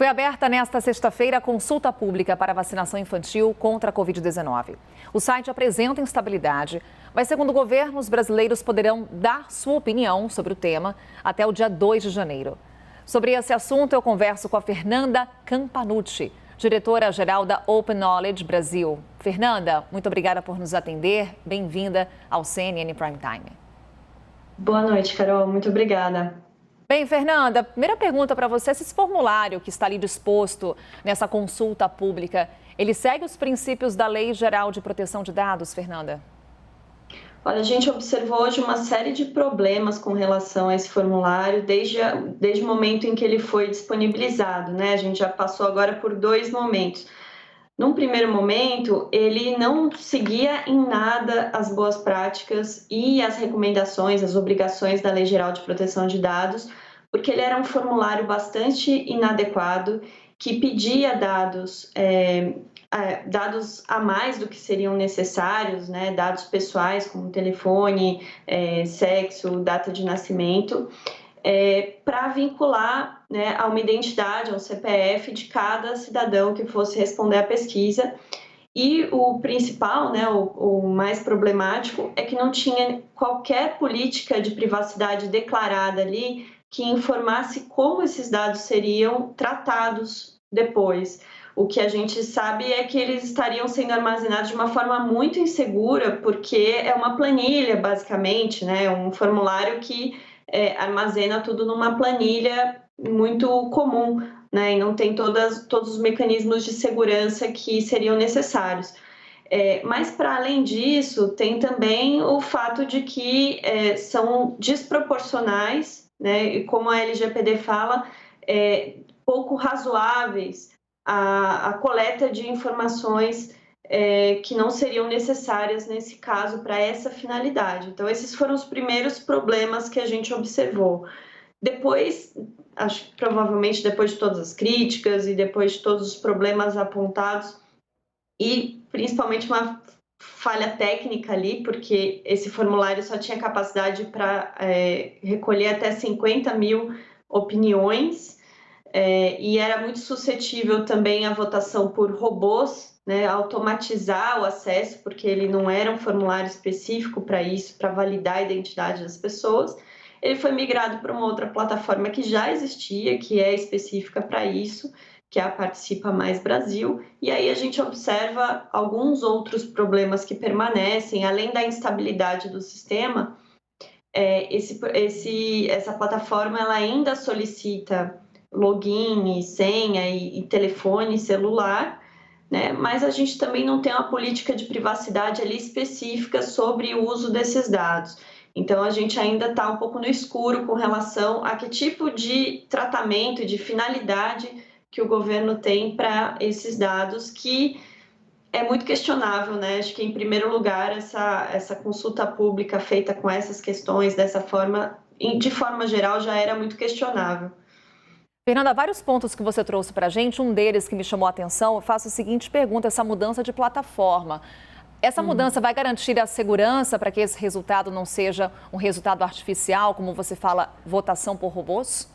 Foi aberta nesta sexta-feira a consulta pública para vacinação infantil contra a Covid-19. O site apresenta instabilidade, mas, segundo o governo, os brasileiros poderão dar sua opinião sobre o tema até o dia 2 de janeiro. Sobre esse assunto, eu converso com a Fernanda Campanucci, diretora-geral da Open Knowledge Brasil. Fernanda, muito obrigada por nos atender. Bem-vinda ao CNN Prime Time. Boa noite, Carol. Muito obrigada. Bem, Fernanda, primeira pergunta para você, esse formulário que está ali disposto nessa consulta pública, ele segue os princípios da Lei Geral de Proteção de Dados, Fernanda? Olha, a gente observou hoje uma série de problemas com relação a esse formulário desde o momento em que ele foi disponibilizado, né? A gente já passou agora por 2 momentos. Num primeiro momento, ele não seguia em nada as boas práticas e as recomendações, as obrigações da Lei Geral de Proteção de Dados, porque ele era um formulário bastante inadequado, que pedia dados a mais do que seriam necessários, né? Dados pessoais, como telefone, sexo, data de nascimento, para vincular, né, a uma identidade, ao CPF de cada cidadão que fosse responder à pesquisa. E o principal, né, o mais problemático, é que não tinha qualquer política de privacidade declarada ali que informasse como esses dados seriam tratados depois. O que a gente sabe é que eles estariam sendo armazenados de uma forma muito insegura, porque é uma planilha, basicamente, né, um formulário que armazena tudo numa planilha muito comum, né, e não tem todos os mecanismos de segurança que seriam necessários. Mas, para além disso, tem também o fato de que são desproporcionais, né, e como a LGPD fala, pouco razoáveis a coleta de informações que não seriam necessárias nesse caso para essa finalidade. Então, esses foram os primeiros problemas que a gente observou. Depois, acho que provavelmente depois de todas as críticas e depois de todos os problemas apontados, e principalmente uma falha técnica ali, porque esse formulário só tinha capacidade para recolher até 50 mil opiniões, e era muito suscetível também à votação por robôs, né, automatizar o acesso, porque ele não era um formulário específico para isso, para validar a identidade das pessoas. Ele foi migrado para uma outra plataforma que já existia, que é específica para isso, que é a Participa Mais Brasil, e aí a gente observa alguns outros problemas que permanecem, além da instabilidade do sistema. Essa plataforma ela ainda solicita login e senha e telefone celular, né? Mas a gente também não tem uma política de privacidade ali específica sobre o uso desses dados. Então, a gente ainda está um pouco no escuro com relação a que tipo de tratamento e de finalidade que o governo tem para esses dados, que é muito questionável, né? Acho que, em primeiro lugar, essa consulta pública feita com essas questões, dessa forma, de forma geral, já era muito questionável. Fernanda, vários pontos que você trouxe para a gente, um deles que me chamou a atenção, eu faço a seguinte pergunta, essa mudança de plataforma. Essa mudança vai garantir a segurança para que esse resultado não seja um resultado artificial, como você fala, votação por robôs?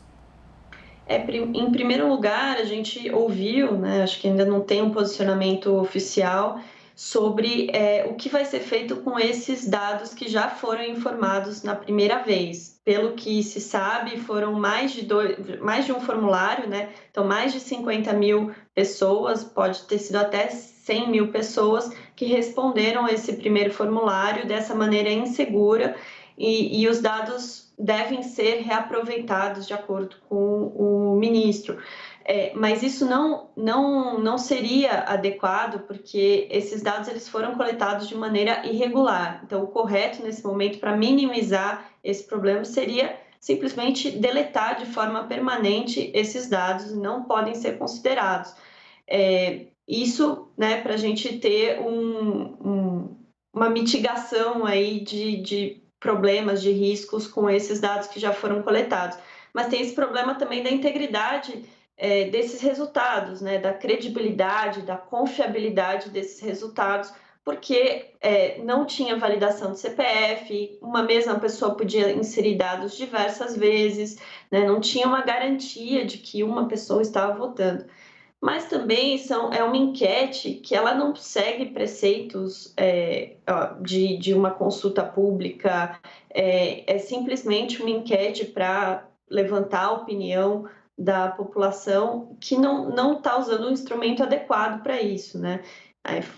Em primeiro lugar, a gente ouviu, né, acho que ainda não tem um posicionamento oficial sobre o que vai ser feito com esses dados que já foram informados na primeira vez. Pelo que se sabe, foram mais de um formulário, né? Então, mais de 50 mil pessoas, pode ter sido até 100 mil pessoas que responderam a esse primeiro formulário dessa maneira insegura, e os dados devem ser reaproveitados de acordo com o ministro. Mas isso não seria adequado, porque esses dados eles foram coletados de maneira irregular. Então, o correto nesse momento, para minimizar esse problema, seria simplesmente deletar de forma permanente esses dados, não podem ser considerados. Isso, né, para a gente ter uma mitigação aí de problemas, de riscos com esses dados que já foram coletados. Mas tem esse problema também da integridade desses resultados, né, da credibilidade, da confiabilidade desses resultados, porque não tinha validação de CPF, uma mesma pessoa podia inserir dados diversas vezes, né? Não tinha uma garantia de que uma pessoa estava votando. Mas também é uma enquete que ela não segue preceitos de uma consulta pública, é simplesmente uma enquete para levantar a opinião da população que não está usando um instrumento adequado para isso, né?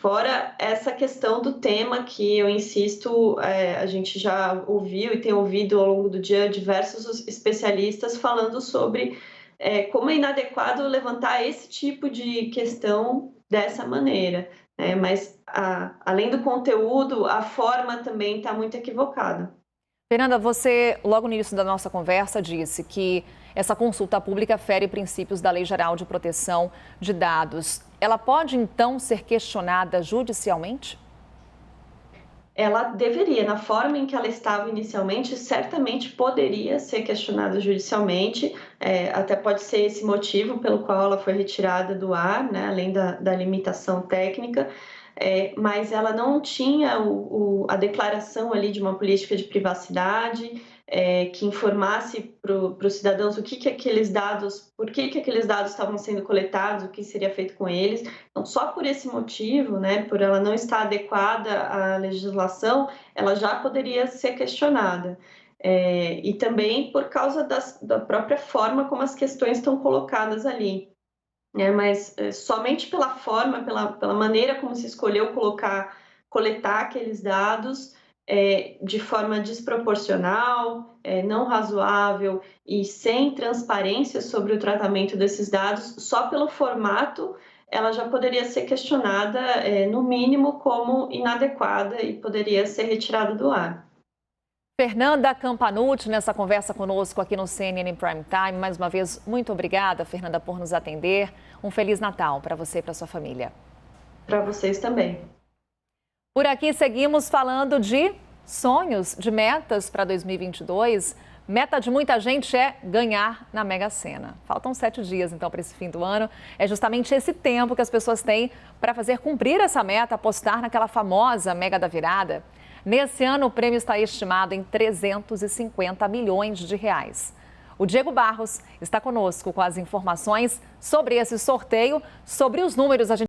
Fora essa questão do tema que eu insisto, a gente já ouviu e tem ouvido ao longo do dia diversos especialistas falando sobre como é inadequado levantar esse tipo de questão dessa maneira, né? Mas, além do conteúdo, a forma também está muito equivocada. Fernanda, você, logo no início da nossa conversa, disse que essa consulta pública fere princípios da Lei Geral de Proteção de Dados. Ela pode, então, ser questionada judicialmente? Ela deveria, na forma em que ela estava inicialmente, certamente poderia ser questionada judicialmente, até pode ser esse motivo pelo qual ela foi retirada do ar, né, além da limitação técnica, mas ela não tinha a declaração ali de uma política de privacidade, que informasse para os cidadãos o que aqueles dados, por que aqueles dados estavam sendo coletados, o que seria feito com eles. Então, só por esse motivo, né, por ela não estar adequada à legislação, ela já poderia ser questionada. E também por causa da própria forma como as questões estão colocadas ali. Mas somente pela forma, pela maneira como se escolheu coletar aqueles dados de forma desproporcional, não razoável e sem transparência sobre o tratamento desses dados, só pelo formato, ela já poderia ser questionada, no mínimo, como inadequada e poderia ser retirada do ar. Fernanda Campanucci, nessa conversa conosco aqui no CNN Prime Time. Mais uma vez, muito obrigada, Fernanda, por nos atender. Um Feliz Natal para você e para sua família. Para vocês também. Por aqui seguimos falando de sonhos, de metas para 2022. Meta de muita gente é ganhar na Mega Sena. Faltam 7 dias, então, para esse fim do ano. É justamente esse tempo que as pessoas têm para fazer cumprir essa meta, apostar naquela famosa Mega da Virada. Nesse ano, o prêmio está estimado em 350 milhões de reais. O Diego Barros está conosco com as informações sobre esse sorteio, sobre os números.